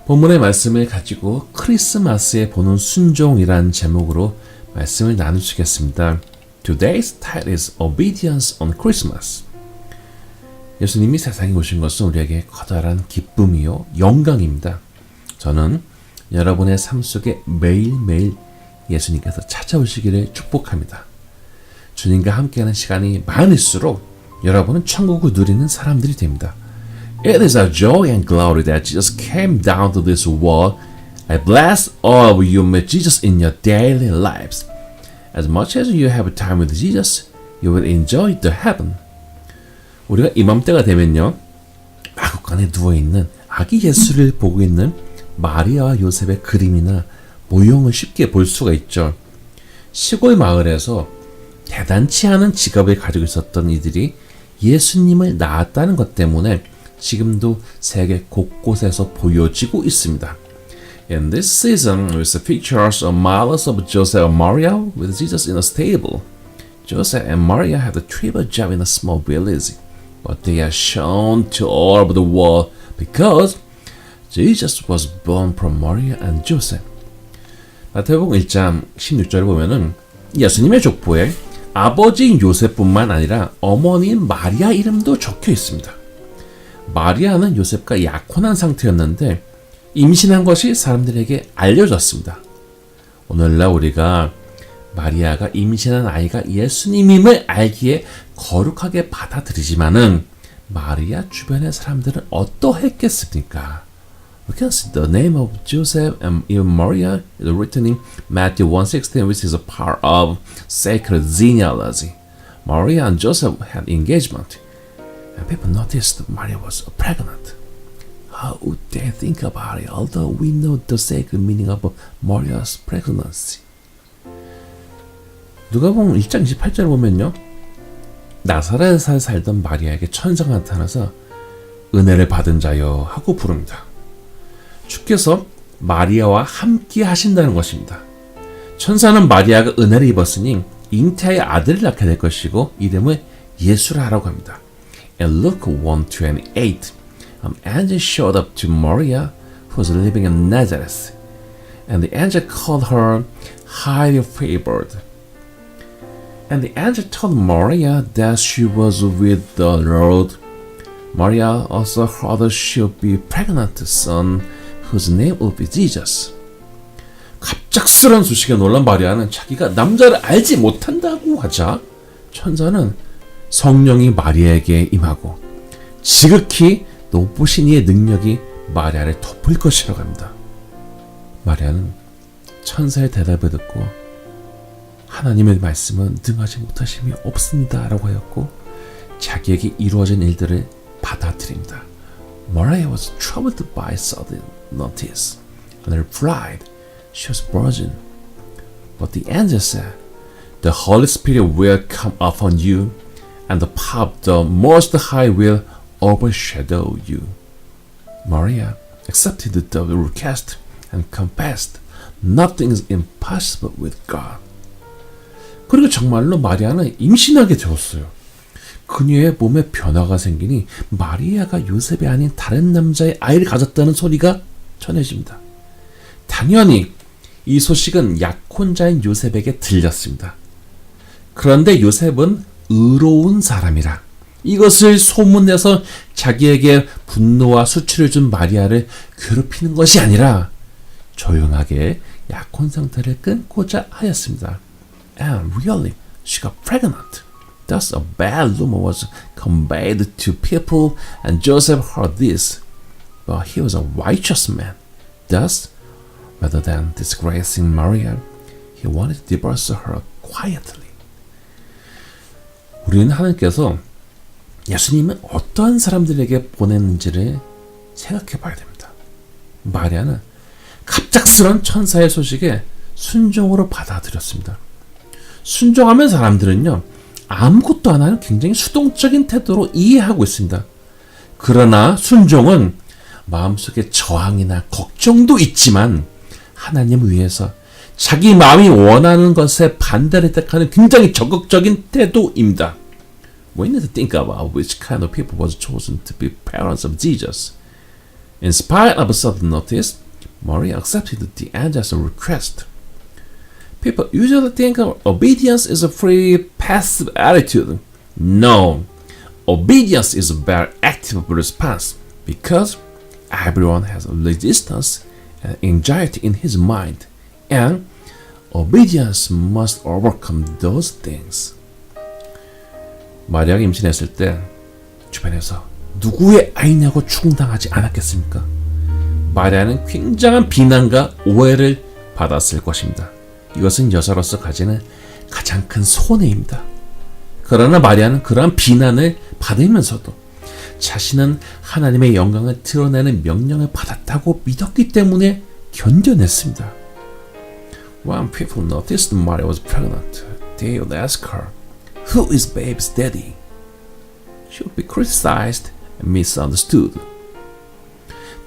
본문의 말씀을 가지고 크리스마스에 보는 순종이란 제목으로 말씀을 나누시겠습니다. Today's title is Obedience on Christmas. 예수님이 세상에 오신 것은 우리에게 커다란 기쁨이요 영광입니다. 저는 여러분의 삶 속에 매일매일 예수님께서 찾아오시기를 축복합니다. 주님과 함께하는 시간이 많을수록 여러분은 천국을 누리는 사람들이 됩니다. It is our joy and glory that Jesus came down to this world. I bless all of you with Jesus in your daily lives. As much as you have time with Jesus, you will enjoy the heaven. 우리가 이맘때가 되면요, 마구간에 누워있는 아기 예수를 보고 있는 마리아와 요셉의 그림이나 모형을 쉽게 볼 수가 있죠. 시골 마을에서 대단치 않은 직업을 가지고 있었던 이들이 예수님을 낳았다는 것 때문에 지금도 세계 곳곳에서 보여지고 있습니다. In this season, with the pictures of models of Joseph and Maria with Jesus in a stable. Joseph and Maria have a trivial job in a small village, but they are shown to all over the world because Jesus was born from Maria and Joseph. 마태복음 1장 16절을 보면은 예수님의 족보에 아버지인 요셉뿐만 아니라 어머니인 마리아 이름도 적혀 있습니다. 마리아는 요셉과 약혼한 상태였는데 임신한 것이 사람들에게 알려졌습니다. 오늘날 우리가 마리아가 임신한 아이가 예수님임을 알기에 거룩하게 받아들이지만은 마리아 주변의 사람들은 어떠했겠습니까? We can see the name of Joseph and even Maria is written in Matthew 1:16, which is a part of sacred genealogy. Maria and Joseph had engagement. And people noticed that Maria was pregnant. How would they think about it? Although we know the sacred meaning of Maria's pregnancy. 누가복음 1장 28절을 보면요, 나사렛에 살던 마리아에게 천사가 나타나서 은혜를 받은 자여 하고 부릅니다. 주께서 마리아와 함께 하신다는 것입니다. 천사는 마리아가 은혜를 입었으니 잉태의 아들을 낳게 될 것이고 이름을 예수라 하라고 합니다. In Luke 1:28, an angel showed up to Maria, who was living in Nazareth, and the angel called her highly favored. And the angel told Maria that she was with the Lord. Maria also heard she would be pregnant with a son, whose name would be Jesus. 갑작스런 소식에 놀란 마리아는 자기가 남자를 알지 못한다고 하자 천사는 성령이 마리아에게 임하고 지극히 높으신 이의 능력이 마리아를 덮을 것이라고 합니다. 마리아는 천사의 대답을 듣고 하나님의 말씀은 능하지 못하심이 없습니다 라고 하였고 자기에게 이루어진 일들을 받아들입니다. Maria was troubled by sudden notice and replied, she was virgin. But the angel said, the Holy Spirit will come upon you, and the power of the Most High will overshadow you. Maria accepted the request and confessed, nothing is impossible with God. 그리고 정말로 마리아는 임신하게 되었어요. 그녀의 몸에 변화가 생기니 마리아가 요셉이 아닌 다른 남자의 아이를 가졌다는 소리가 전해집니다. 당연히 이 소식은 약혼자인 요셉에게 들렸습니다. 그런데 요셉은 의로운 사람이라 이것을 소문내서 자기에게 분노와 수치를 준 마리아를 괴롭히는 것이 아니라 조용하게 약혼 상태를 끊고자 하였습니다. And really, she got pregnant. Thus a bad rumor was conveyed to people, and Joseph heard this. But he was a righteous man. Thus, rather than disgracing Maria, he wanted to divorce her quietly. 우리는 하나님께서 예수님은 어떠한 사람들에게 보냈는지를 생각해 봐야 됩니다. 마리아는 갑작스런 천사의 소식에 순종으로 받아들였습니다. 순종하면 사람들은요, 아무것도 안 하는 굉장히 수동적인 태도로 이해하고 있습니다. 그러나 순종은 마음속에 저항이나 걱정도 있지만 하나님을 위해서 자기 마음이 원하는 것에 반대를 택하는 굉장히 적극적인 태도입니다. We need to think about which kind of people was chosen to be parents of Jesus. In spite of a sudden notice, Maria accepted the angel's request. People usually think obedience is a free, passive attitude. No, obedience is a very active response because everyone has resistance and anxiety in his mind, and obedience must overcome those things. 마리아가 임신했을 때 주변에서 누구의 아이냐고 충당하지 않았겠습니까? 마리아는 굉장한 비난과 오해를 받았을 것입니다. 이것은 여자로서 가지는 가장 큰 손해입니다. 그러나 마리아는 그러한 비난을 받으면서도 자신은 하나님의 영광을 드러내는 명령을 받았다고 믿었기 때문에 견뎌냈습니다. When people noticed Maria was pregnant, they would ask her, "Who is baby's daddy?" She would be criticized and misunderstood.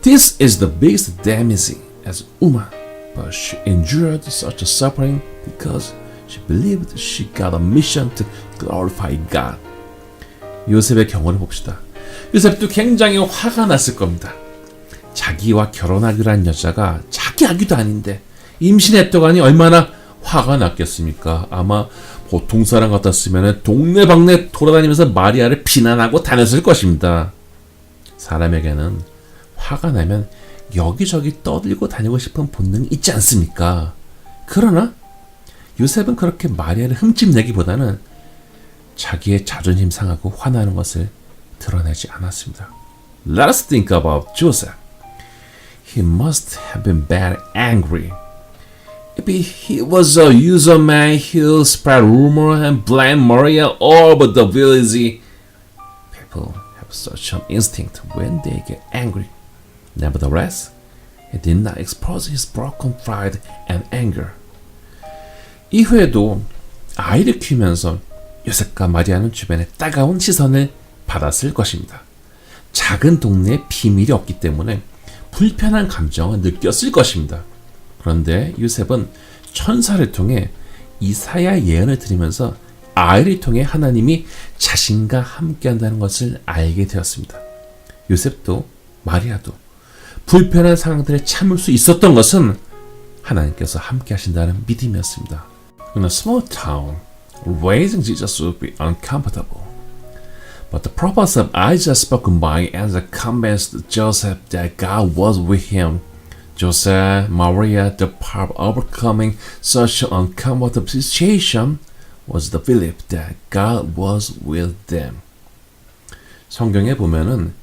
This is the biggest damage as a woman, but she endured such a suffering because she believed she got a mission to glorify God. 요셉의 경우를 봅시다. 요셉도 굉장히 화가 났을 겁니다. 자기와 결혼하기로 한 여자가 자기 아기도 아닌데 임신했다고 하니 얼마나 화가 났겠습니까? 아마 보통 사람 같았으면 동네방네 돌아다니면서 마리아를 비난하고 다녔을 것입니다. 사람에게는 화가 나면 여기저기 떠들고 다니고 싶은 본능이 있지 않습니까? 그러나 요셉은 그렇게 마리아를 흠집내기보다는 자기의 자존심 상하고 화나는 것을 드러내지 않았습니다. Let us think about Joseph. He must have been very angry. If he was a user man, he'll spread rumor and blame Maria all over the village. People have such an instinct when they get angry. Nevertheless, he did not expose his broken pride and anger. 이후에도 아이를 키우면서 요셉과 마리아는 주변의 따가운 시선을 받았을 것입니다. 작은 동네에 비밀이 없기 때문에 불편한 감정을 느꼈을 것입니다. 그런데 요셉은 천사를 통해 이사야 예언을 들으면서 아이를 통해 하나님이 자신과 함께한다는 것을 알게 되었습니다. 요셉도 마리아도 불편한 상황들을 참을 수 있었던 것은 하나님께서 함께 하신다는 믿음이었습니다. In a small town, raising Jesus would be uncomfortable. But the prophecy of Isaiah spoken by angel convinced Joseph that God was with him. Joseph, Maria, the power of overcoming such an uncomfortable situation was the belief that God was with them. 성경에 보면은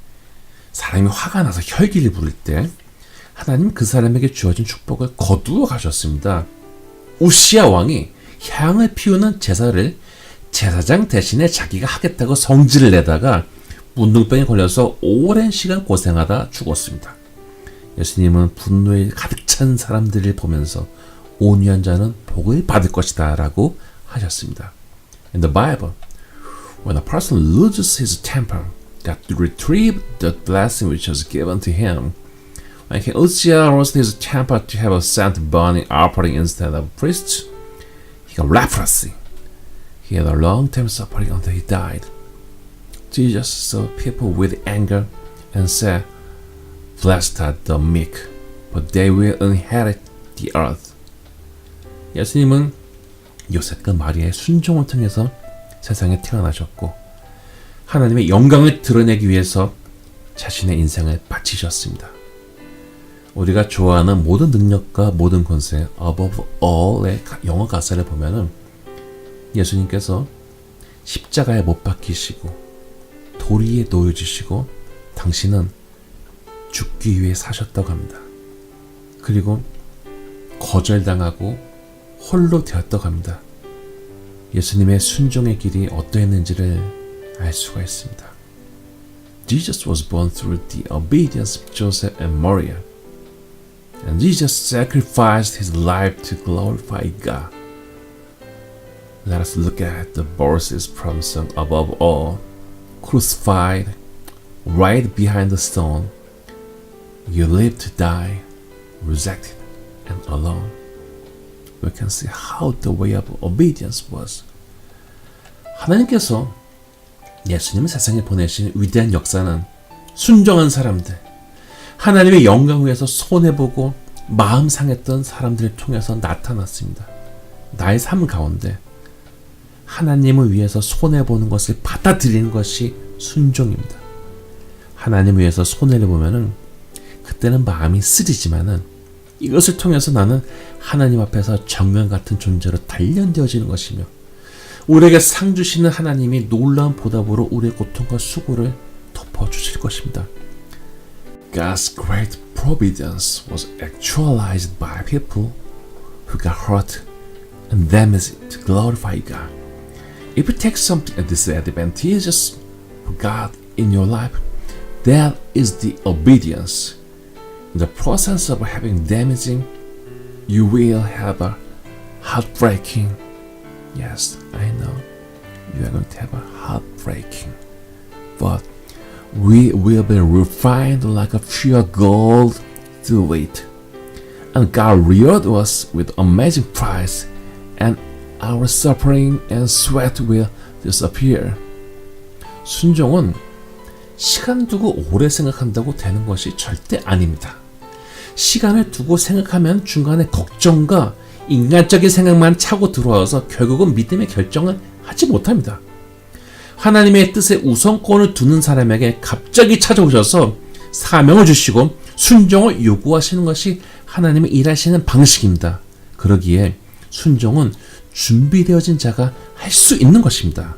사람이 화가 나서 혈기를 부릴 때 하나님 그 사람에게 주어진 축복을 거두어 가셨습니다. 우시야 왕이 향을 피우는 제사를 제사장 대신에 자기가 하겠다고 성질을 내다가 문둥병에 걸려서 오랜 시간 고생하다 죽었습니다. 예수님은 분노에 가득 찬 사람들을 보면서 온유한 자는 복을 받을 것이다 라고 하셨습니다. In the Bible, when a person loses his temper, God retrieved the blessing which was given to him. When King Uzziah lost his temper to have a scent burning offering instead of priests, he got leprosy. He had a long-term suffering until he died. Jesus saw people with anger and said, "Blessed are the meek, but they will inherit the earth." 예수님은 요셉과 마리아의 순종을 통해서 세상에 태어나셨고 하나님의 영광을 드러내기 위해서 자신의 인생을 바치셨습니다. 우리가 좋아하는 모든 능력과 모든 권세 above all의 영어 가사를 보면은 예수님께서 십자가에 못 박히시고 돌 위에 놓여지시고 당신은 죽기 위해 사셨다고 합니다. 그리고 거절당하고 홀로 되었다고 합니다. 예수님의 순종의 길이 어떠했는지를 알 수가 있습니다. Jesus was born through the obedience of Joseph and Maria. And Jesus sacrificed his life to glorify God. Let us look at the verses from Song Above All. Crucified, right behind the stone, you lived to die, rejected and alone. We can see how the way of obedience was. 하나님께서 예수님을 세상에 보내신 위대한 역사는 순종한 사람들, 하나님의 영광을 위해서 손해보고 마음 상했던 사람들을 통해서 나타났습니다. 나의 삶 가운데 하나님을 위해서 손해보는 것을 받아들이는 것이 순종입니다. 하나님을 위해서 손해를 보면은 그때는 마음이 쓰리지만은 이것을 통해서 나는 하나님 앞에서 정면 같은 존재로 단련되어지는 것이며 우리에게 상 주시는 하나님이 놀라운 보답으로 우리의 고통과 수고를 덮어주실 것입니다. God's great providence was actualized by people who got hurt and damaged to glorify God. If you take something disadvantageous for God in your life, that is the obedience. In the process of having damaging, you will have a heartbreaking. Yes, I know you are going to have a heartbreaking, but we will be refined like a pure gold through it. And God reward us with amazing price, and our suffering and sweat will disappear. 순종은 시간 두고 오래 생각한다고 되는 것이 절대 아닙니다. 시간을 두고 생각하면 중간에 걱정과 인간적인 생각만 차고 들어와서 결국은 믿음의 결정을 하지 못합니다. 하나님의 뜻에 우선권을 두는 사람에게 갑자기 찾아오셔서 사명을 주시고 순종을 요구하시는 것이 하나님의 일하시는 방식입니다. 그러기에 순종은 준비되어진 자가 할 수 있는 것입니다.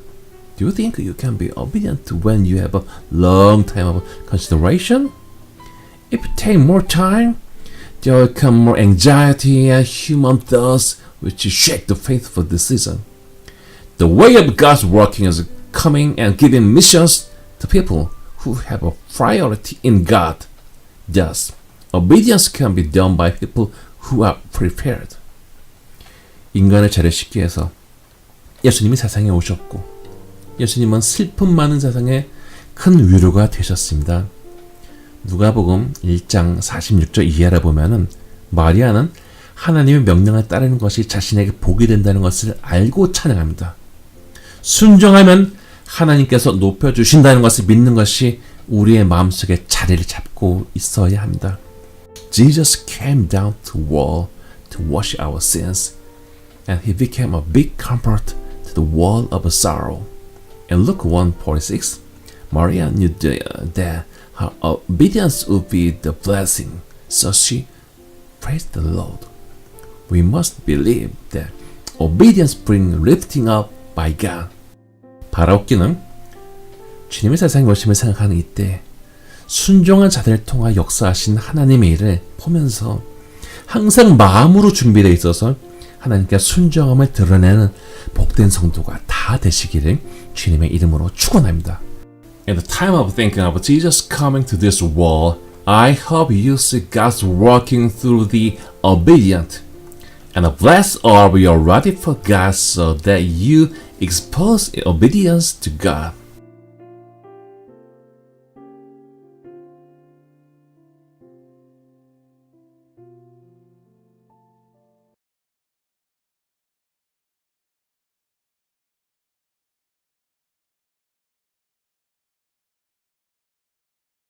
Do you think you can be obedient when you have a long time of consideration? If you take more time, there will come more anxiety and human thoughts which shake the faithful decision. The way of God's working is coming and giving missions to people who have a priority in God. Thus, obedience can be done by people who are prepared. 인간의 죄를 씻기 위해서 예수님이 세상에 오셨고 예수님은 슬픔 많은 세상에 큰 위로가 되셨습니다. 누가복음 1장 46절 이하를 보면은 마리아는 하나님의 명령을 따르는 것이 자신에게 복이 된다는 것을 알고 찬양합니다. 순종하면 하나님께서 높여주신다는 것을 믿는 것이 우리의 마음속에 자리를 잡고 있어야 합니다. Jesus came down to world to wash our sins, and he became a big comfort to the world of sorrow. In Luke 1:46, Maria knew that her obedience would be the blessing, so she praised the Lord. We must believe that obedience brings lifting up by God. 바라옵기는 주님의 세상에 오심을 생각하는 이때 순종한 자들을 통하 역사하신 하나님의 일을 보면서 항상 마음으로 준비되어 있어서 하나님께 순종함을 드러내는 복된 성도가 다 되시기를 주님의 이름으로 축원합니다. In the time of thinking of Jesus coming to this world, I hope you see God's working through the obedient, and bless all you are ready for God so that you expose obedience to God.